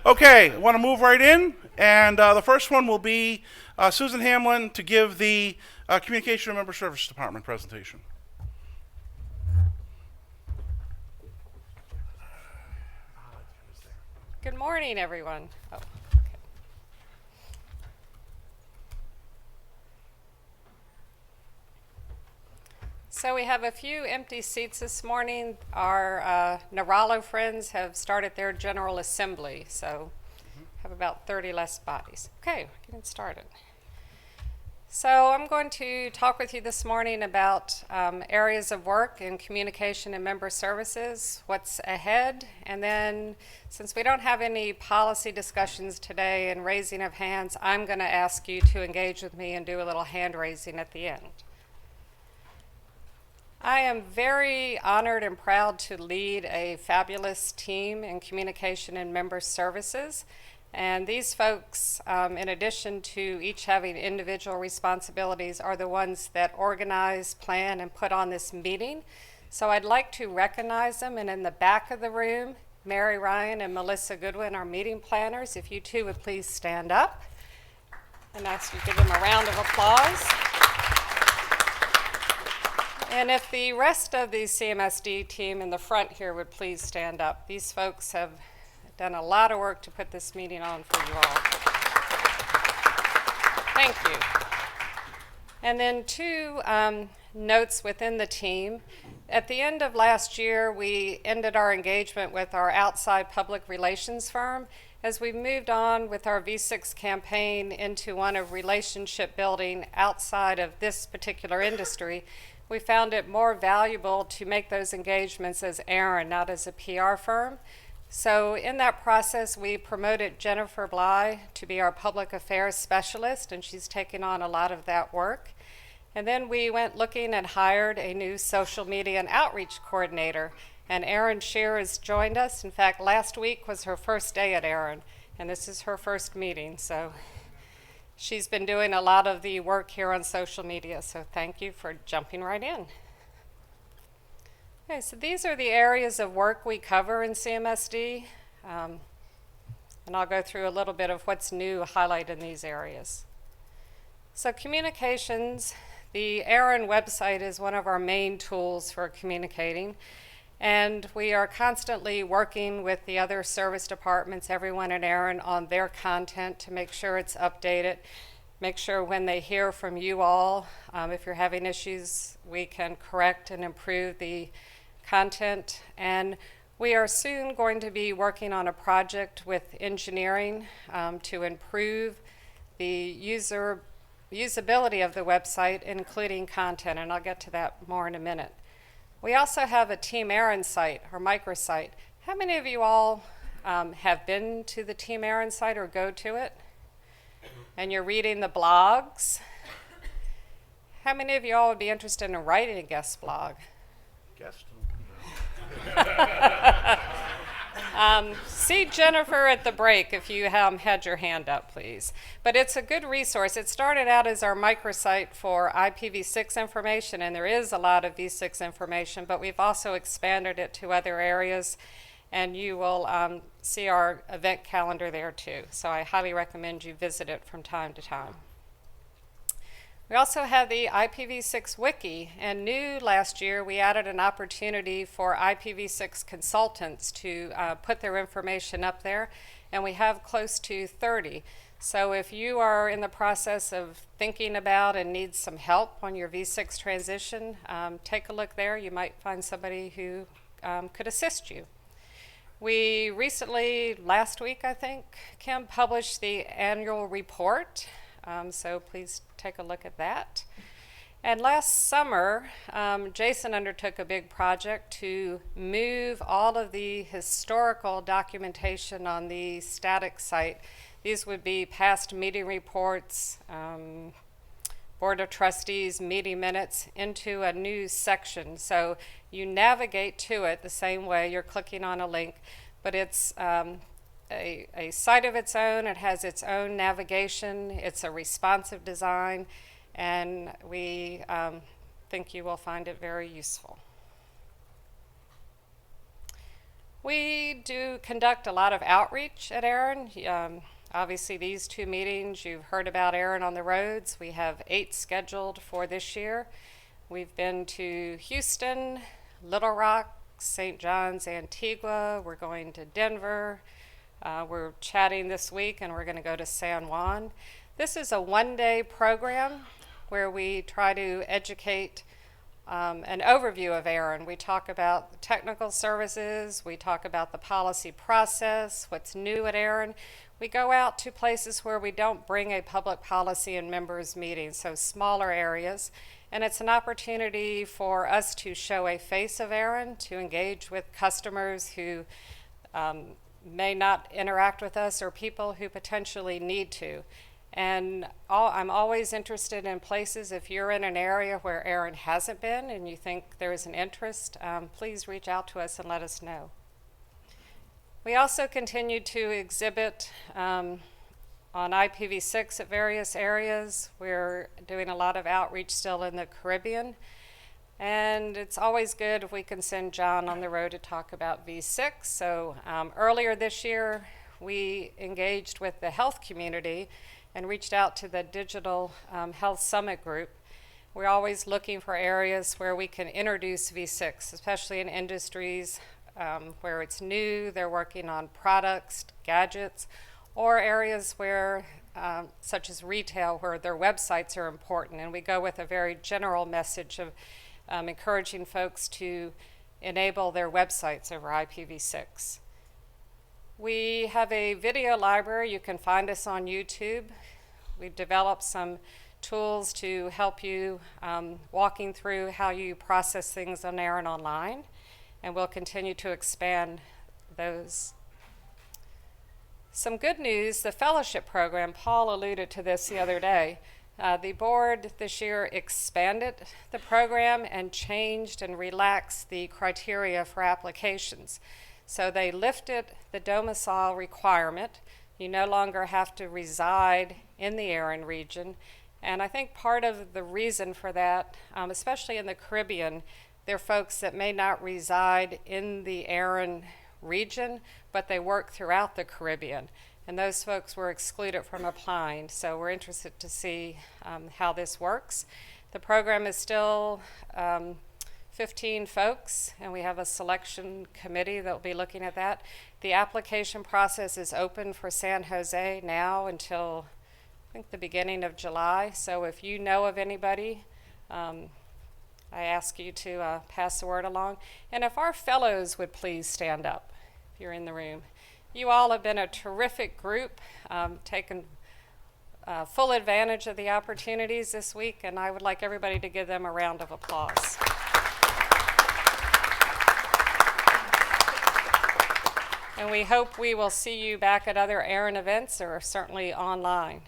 Okay, I want to move right in, and the first one will be Susan Hamlin to give the Communication and Member Services Department presentation. Good morning, everyone. Oh, okay. So we have a few empty seats this morning. Our Neralo friends have started their general assembly, so have about 30 less bodies. Okay, getting started. So I'm going to talk with you this morning about areas of work in communication and member services, what's ahead, and then since we don't have any policy discussions today and raising of hands, I'm going to ask you to engage with me and do a little hand raising at the end. I am very honored and proud to lead a fabulous team in communication and member services. And these folks, in addition to each having individual responsibilities, are the ones that organize, plan, and put on this meeting. So I'd like to recognize them. And in the back of the room, Mary Ryan and Melissa Goodwin are meeting planners. If you two would please stand up and ask you to give them a round of applause. And if the rest of the CMSD team in the front here would please stand up. These folks have done a lot of work to put this meeting on for you all. Thank you. And then two notes within the team. At the end of last year, we ended our engagement with our outside public relations firm as we moved on with our V6 campaign into one of relationship building outside of this particular industry. We found it more valuable to make those engagements as ARIN, not as a PR firm. So in that process, we promoted Jennifer Bly to be our public affairs specialist, and she's taken on a lot of that work. And then we went looking and hired a new social media and outreach coordinator, and Erin Shear has joined us. In fact, last week was her first day at ARIN, and this is her first meeting. So she's been doing a lot of the work here on social media, so thank you for jumping right in. Okay, so these are the areas of work we cover in CMSD, and I'll go through a little bit of what's new highlighted in these areas. So communications, the ARIN website is one of our main tools for communicating, and we are constantly working with the other service departments, everyone at ARIN, on their content to make sure it's updated. Make sure when they hear from you all, if you're having issues, we can correct and improve the content. And we are soon going to be working on a project with engineering to improve the usability of the website, including content, and I'll get to that more in a minute. We also have a Team ARIN site, or microsite. How many of you all have been to the Team ARIN site or go to it? And you're reading the blogs? How many of you all would be interested in writing a guest blog? Guest? See Jennifer at the break if you had your hand up, please. But it's a good resource. It started out as our microsite for IPv6 information, and there is a lot of V6 information, but we've also expanded it to other areas, and you will see our event calendar there too. So I highly recommend you visit it from time to time. We also have the IPv6 Wiki, and new last year we added an opportunity for IPv6 consultants to put their information up there, and we have close to 30. So if you are in the process of thinking about and need some help on your V6 transition, take a look there. You might find somebody who could assist you. We recently, last week I think, Kim, published the annual report. So please take a look at that. And last summer, Jason undertook a big project to move all of the historical documentation on the static site. These would be past meeting reports, Board of Trustees meeting minutes, into a new section. So you navigate to it the same way. You're clicking on a link, but it's a site of its own. It has its own navigation. It's a responsive design, and we think you will find it very useful. We do conduct a lot of outreach at ARIN. Obviously, these 2 meetings, you've heard about ARIN on the roads. We have 8 scheduled for this year. We've been to Houston, Little Rock, St. John's, Antigua. We're going to Denver. We're chatting this week, and we're going to go to San Juan. This is a 1-day program where we try to educate an overview of ARIN. We talk about technical services, we talk about the policy process, what's new at ARIN. We go out to places where we don't bring a public policy and members meeting, so smaller areas. And it's an opportunity for us to show a face of ARIN, to engage with customers who may not interact with us or people who potentially need to. And I'm always interested in places. If you're in an area where ARIN hasn't been and you think there is an interest, please reach out to us and let us know. We also continue to exhibit on IPv6 at various areas. We're doing a lot of outreach still in the Caribbean. And it's always good if we can send John on the road to talk about V6. So earlier this year, we engaged with the health community and reached out to the Digital Health Summit group. We're always looking for areas where we can introduce V6, especially in industries where it's new, they're working on products, gadgets, or areas where, such as retail, where their websites are important. And we go with a very general message of encouraging folks to enable their websites over IPv6. We have a video library. You can find us on YouTube. We've developed some tools to help you walking through how you process things on ARIN Online, and we'll continue to expand those. Some good news, the fellowship program, Paul alluded to this the other day. The board this year expanded the program and changed and relaxed the criteria for applications. So they lifted the domicile requirement. You no longer have to reside in the ARIN region. And I think part of the reason for that, especially in the Caribbean, there are folks that may not reside in the ARIN region, but they work throughout the Caribbean. And those folks were excluded from applying. So we're interested to see how this works. The program is still 15 folks, and we have a selection committee that will be looking at that. The application process is open for San Jose now until I think the beginning of July. So if you know of anybody, I ask you to pass the word along. And if our fellows would please stand up, if you're in the room. You all have been a terrific group, taken full advantage of the opportunities this week, and I would like everybody to give them a round of applause. And we hope we will see you back at other ARIN events or certainly online.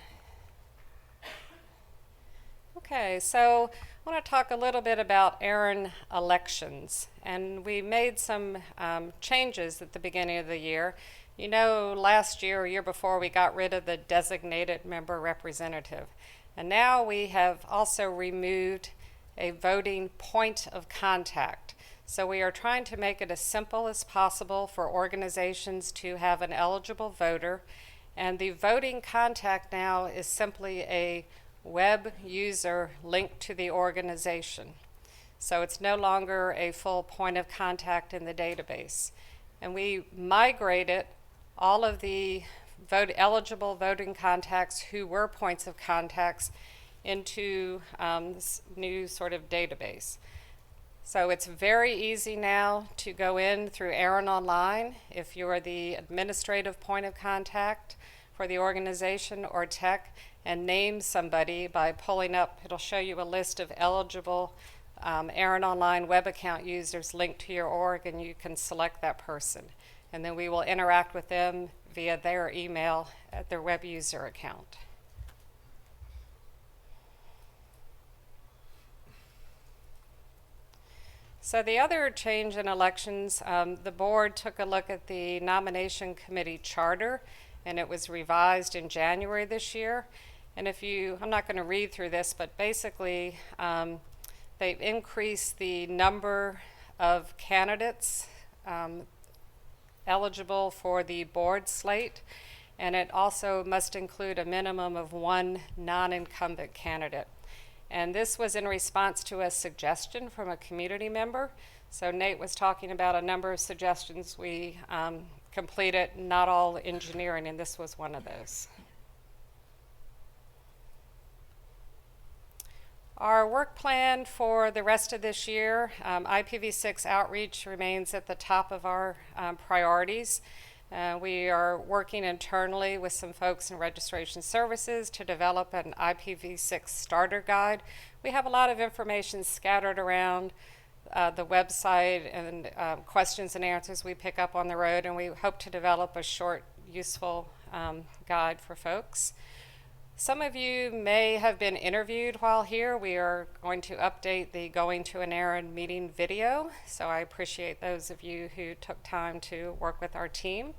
Okay, so I want to talk a little bit about ARIN elections. And we made some changes at the beginning of the year. You know, last year or year before, we got rid of the designated member representative. And now we have also removed a voting point of contact. So we are trying to make it as simple as possible for organizations to have an eligible voter. And the voting contact now is simply a web user linked to the organization. So it's no longer a full point of contact in the database. And we migrated all of the eligible voting contacts who were points of contacts into this new sort of database. So it's very easy now to go in through ARIN Online if you're the administrative point of contact for the organization or tech, and name somebody by pulling up. It'll show you a list of eligible ARIN Online web account users linked to your org, and you can select that person. And then we will interact with them via their email at their web user account. So the other change in elections, the board took a look at the nomination committee charter, and it was revised in January this year. And I'm not going to read through this, but basically they've increased the number of candidates eligible for the board slate, and it also must include a minimum of one non-incumbent candidate. And this was in response to a suggestion from a community member. So Nate was talking about a number of suggestions we completed, not all engineering, and this was one of those. Our work plan for the rest of this year, IPv6 outreach remains at the top of our priorities. We are working internally with some folks in registration services to develop an IPv6 starter guide. We have a lot of information scattered around the website and questions and answers we pick up on the road, and we hope to develop a short, useful guide for folks. Some of you may have been interviewed while here. We are going to update the Going to an ARIN meeting video, so I appreciate those of you who took time to work with our team.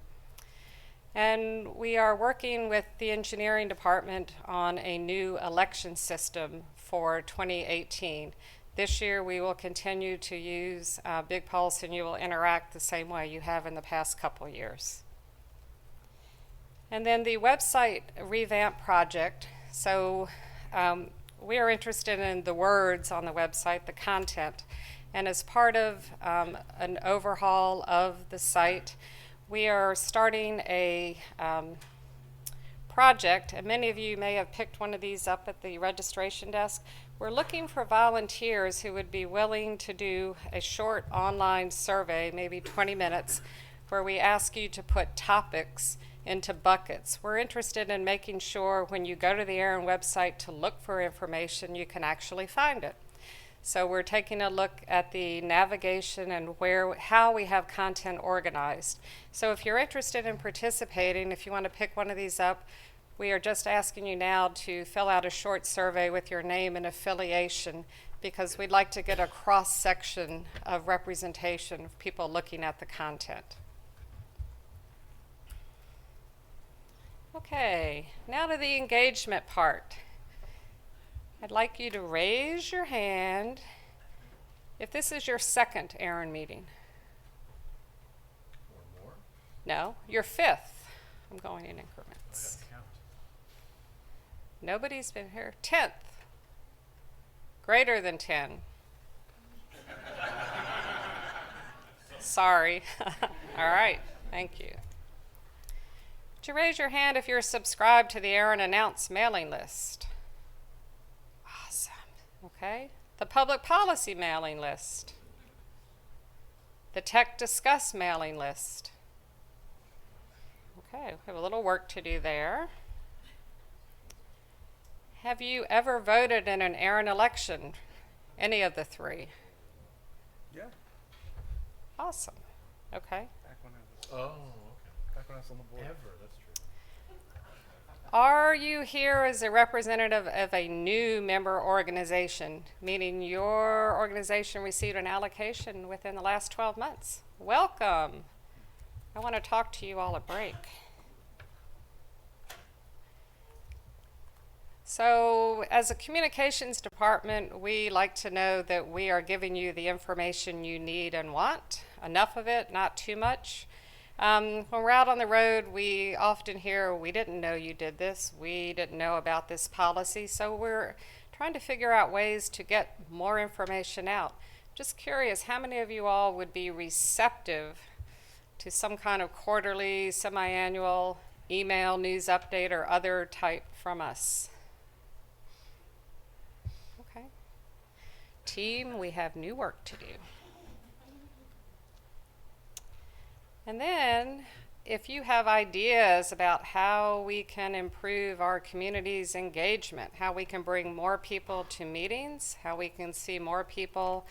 And we are working with the engineering department on a new election system for 2018. This year we will continue to use Big Pulse, and you will interact the same way you have in the past couple years. And then the website revamp project. So we are interested in the words on the website, the content. And as part of an overhaul of the site, we are starting a project, and many of you may have picked one of these up at the registration desk. We're looking for volunteers who would be willing to do a short online survey, maybe 20 minutes, where we ask you to put topics into buckets. We're interested in making sure when you go to the ARIN website to look for information, you can actually find it. So we're taking a look at the navigation and how we have content organized. So if you're interested in participating, if you want to pick one of these up, we are just asking you now to fill out a short survey with your name and affiliation, because we'd like to get a cross-section of representation of people looking at the content. Okay, now to the engagement part. I'd like you to raise your hand if this is your second ARIN meeting. Or more? No, your fifth. I'm going in increments. I gotta count. Nobody's been here. 10th. Greater than 10. Sorry. All right, thank you. Would you raise your hand if you're subscribed to the ARIN Announce mailing list? Awesome. Okay. The Public Policy mailing list. The Tech Discuss mailing list. Okay, we have a little work to do there. Have you ever voted in an ARIN election? Any of the three? Yeah. Awesome. Okay. Back when I was, Oh, okay. back when I was on the board. Ever, that's true. Are you here as a representative of a new member organization, meaning your organization received an allocation within the last 12 months? Welcome. I want to talk to you all at break. So as a communications department, we like to know that we are giving you the information you need and want. Enough of it, not too much. When we're out on the road, we often hear, we didn't know you did this, we didn't know about this policy, so we're trying to figure out ways to get more information out. Just curious, how many of you all would be receptive to some kind of quarterly, semi-annual email, news update, or other type from us? Okay. Team, we have new work to do. And then, if you have ideas about how we can improve our community's engagement, how we can bring more people to meetings, how we can see more people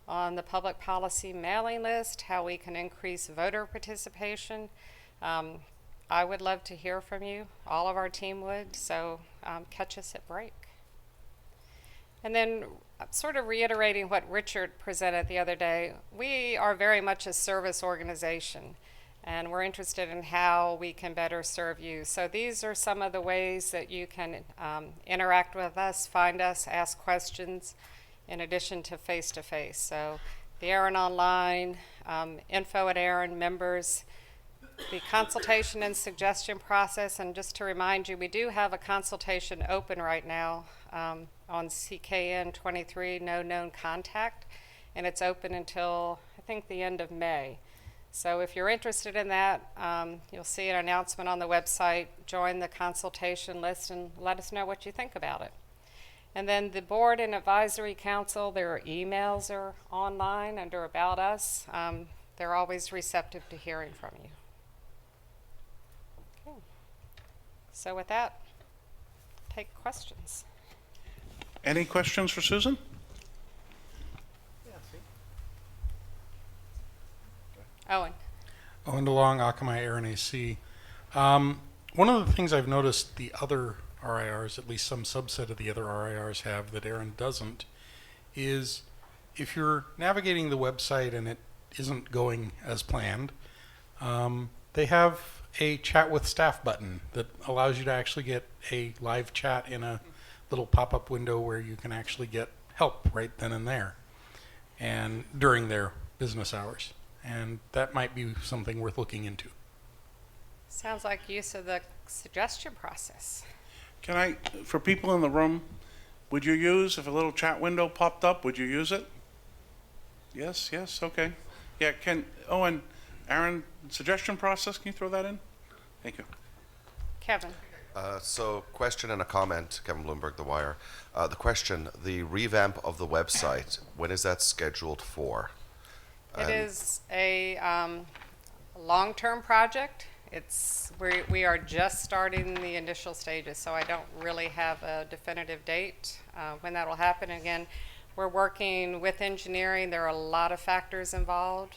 on the public policy mailing list, how we can increase voter participation, I would love to hear from you. All of our team would, so catch us at break. And then sort of reiterating what Richard presented the other day, we are very much a service organization, and we're interested in how we can better serve you. So these are some of the ways that you can interact with us, find us, ask questions, in addition to face-to-face. So the ARIN Online, info at ARIN, members, the consultation and suggestion process, and just to remind you, we do have a consultation open right now on CKN 23, no known contact, and it's open until I think the end of May. So if you're interested in that, you'll see an announcement on the website. Join the consultation list and let us know what you think about it. And then the board and advisory council, their emails are online under About Us. They're always receptive to hearing from you. Okay. So with that, take questions. Any questions for Susan? Owen. Owen DeLong, Akamai ARIN AC. One of the things I've noticed the other RIRs, at least some subset of the other RIRs have that ARIN doesn't, is if you're navigating the website and it isn't going as planned, they have a chat with staff button that allows you to actually get a live chat in a little pop-up window where you can actually get help right then and there and during their business hours. And that might be something worth looking into. Sounds like use of the suggestion process. Can I, for people in the room, would you use, if a little chat window popped up, would you use it? Yes, yes, okay. Yeah, Owen, Aaron, suggestion process, can you throw that in? Thank you. Kevin. So question and a comment, Kevin Bloomberg, The Wire. The question, the revamp of the website, when is that scheduled for? It is a long-term project. We are just starting the initial stages, so I don't really have a definitive date when that will happen. Again, we're working with engineering. There are a lot of factors involved,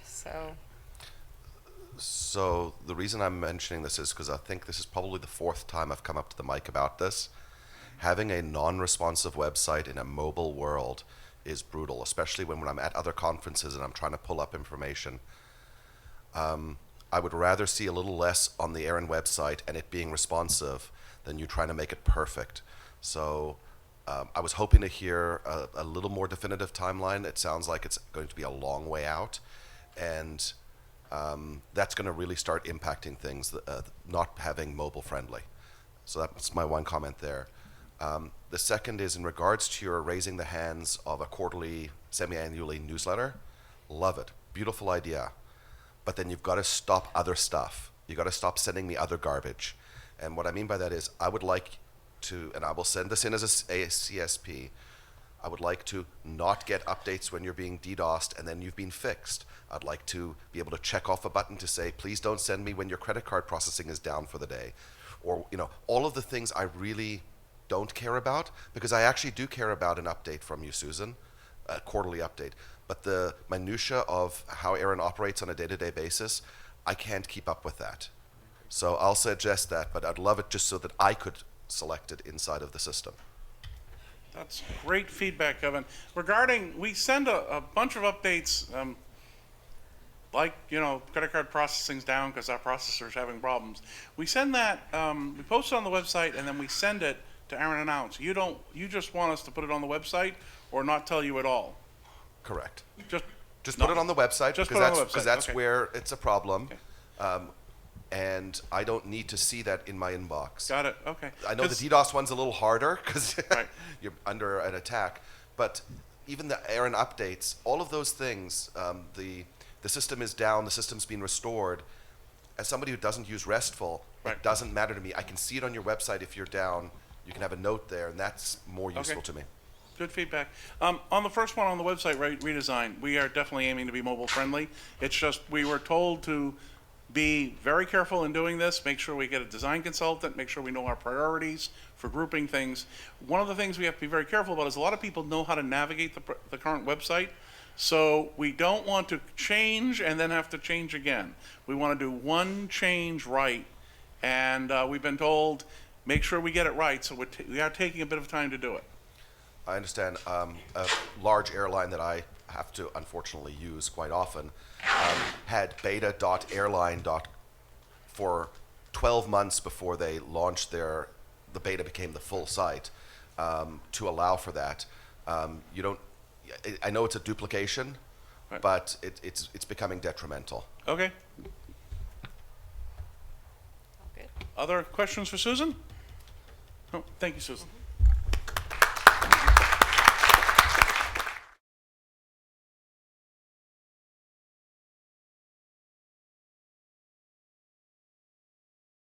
So the reason I'm mentioning this is because I think this is probably the fourth time I've come up to the mic about this. Having a non-responsive website in a mobile world is brutal, especially when I'm at other conferences and I'm trying to pull up information. I would rather see a little less on the ARIN website and it being responsive than you trying to make it perfect. So I was hoping to hear a little more definitive timeline. It sounds like it's going to be a long way out, and that's going to really start impacting things, not having mobile friendly. So that's my one comment there. The second is in regards to your raising the hands of a quarterly, semi-annually newsletter. Love it. Beautiful idea. But then you've got to stop other stuff. You've got to stop sending me other garbage. And what I mean by that is I would like to, and I will send this in as a CSP, I would like to not get updates when you're being DDoSed and then you've been fixed. I'd like to be able to check off a button to say, please don't send me when your credit card processing is down for the day. Or, all of the things I really don't care about, because I actually do care about an update from you, Susan, a quarterly update. But the minutia of how ARIN operates on a day-to-day basis, I can't keep up with that. So I'll suggest that, but I'd love it just so that I could select it inside of the system. That's great feedback, Kevin. Regarding, we send a bunch of updates, like, credit card processing's down because our processor's having problems. We send that, we post it on the website, and then we send it to ARIN Announce. You just want us to put it on the website or not tell you at all? Correct. Just Put it on the website, Just put it on the website, because that's okay. where it's a problem. Okay. And I don't need to see that in my inbox. Got it, okay. I know the DDoS one's a little harder because Right. you're under an attack, but even the ARIN updates, all of those things, the system is down, the system's been restored. As somebody who doesn't use RESTful, Right. it doesn't matter to me. I can see it on your website if you're down. You can have a note there, and that's more useful Okay. to me. Good feedback. On the first one on the website redesign, we are definitely aiming to be mobile friendly. It's just we were told to be very careful in doing this, make sure we get a design consultant, make sure we know our priorities for grouping things. One of the things we have to be very careful about is a lot of people know how to navigate the current website, so we don't want to change and then have to change again. We want to do one change right, and we've been told make sure we get it right, so we are taking a bit of time to do it. I understand. A large airline that I have to unfortunately use quite often had beta.airline. For 12 months before they launched the beta became the full site, to allow for that. I know it's a duplication, Right. but it's becoming detrimental. Okay. Other questions for Susan? Oh, thank you, Susan.